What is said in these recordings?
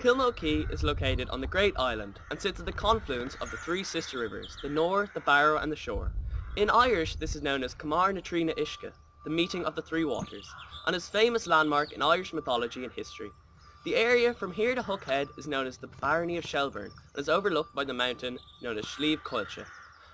Kilmokea is located on the Great Island and sits at the confluence of the three sister rivers, the Nore, the Barrow and the Shore. In Irish this is known as Camar na Trina Ishka, the meeting of the three waters, and is a famous landmark in Irish mythology and history. The area from here to Hook Head is known as the Barony of Shelburne and is overlooked by the mountain known as Slieve Coillte.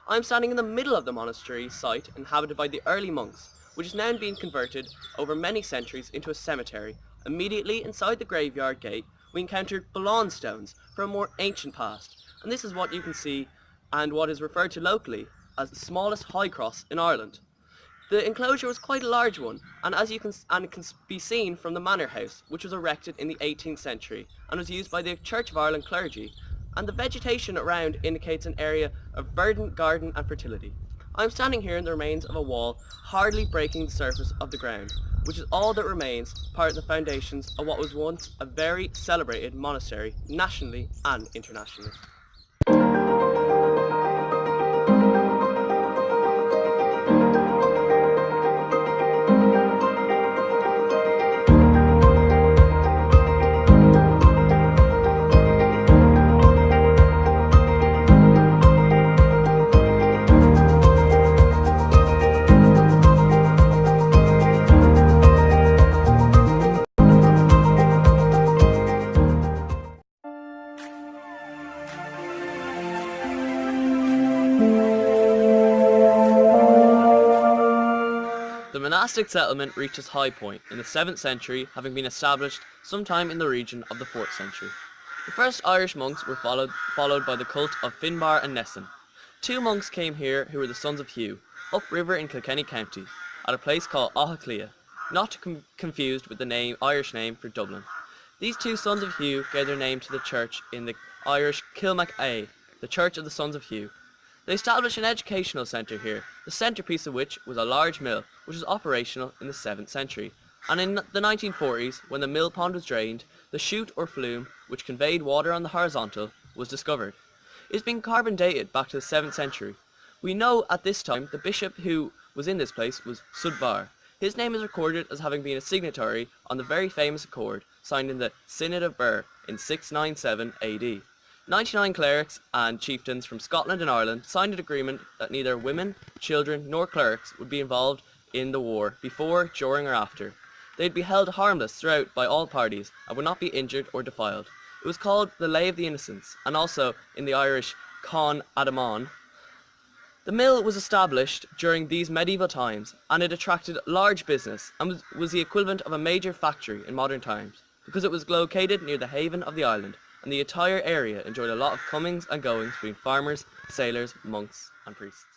I am standing in the middle of the monastery site inhabited by the early monks, which has now been converted over many centuries into a cemetery. Immediately inside the graveyard gate we encountered Balan stones from a more ancient past, and this is what you can see and what is referred to locally as the smallest high cross in Ireland. The enclosure was quite a large one, and it can be seen from the manor house, which was erected in the 18th century and was used by the Church of Ireland clergy, and the vegetation around indicates an area of verdant garden and fertility. I am standing here in the remains of a wall hardly breaking the surface of the ground, which is all that remains part of the foundations of what was once a very celebrated monastery nationally and internationally. The monastic settlement reached its high point in the 7th century, having been established sometime in the region of the 4th century. The first Irish monks were followed by the cult of Finbar and Nessun. Two monks came here who were the sons of Hugh, upriver in Kilkenny County, at a place called Aughaclia, not to be confused with the Irish name for Dublin. These two sons of Hugh gave their name to the church in the Irish Kilmokea, the Church of the Sons of Hugh. They established an educational centre here, the centrepiece of which was a large mill, which was operational in the 7th century, and in the 1940s, when the mill pond was drained, the chute or flume, which conveyed water on the horizontal, was discovered. It has been carbon dated back to the 7th century. We know at this time the bishop who was in this place was Sudvar. His name is recorded as having been a signatory on the very famous accord signed in the Synod of Birr in 697 AD. 99 clerics and chieftains from Scotland and Ireland signed an agreement that neither women, children nor clerics would be involved in the war before, during or after. They would be held harmless throughout by all parties and would not be injured or defiled. It was called the Lay of the Innocents, and also in the Irish Con Adamán. The mill was established during these medieval times, and it attracted large business and was the equivalent of a major factory in modern times, because it was located near the haven of the island, and the entire area enjoyed a lot of comings and goings between farmers, sailors, monks and priests.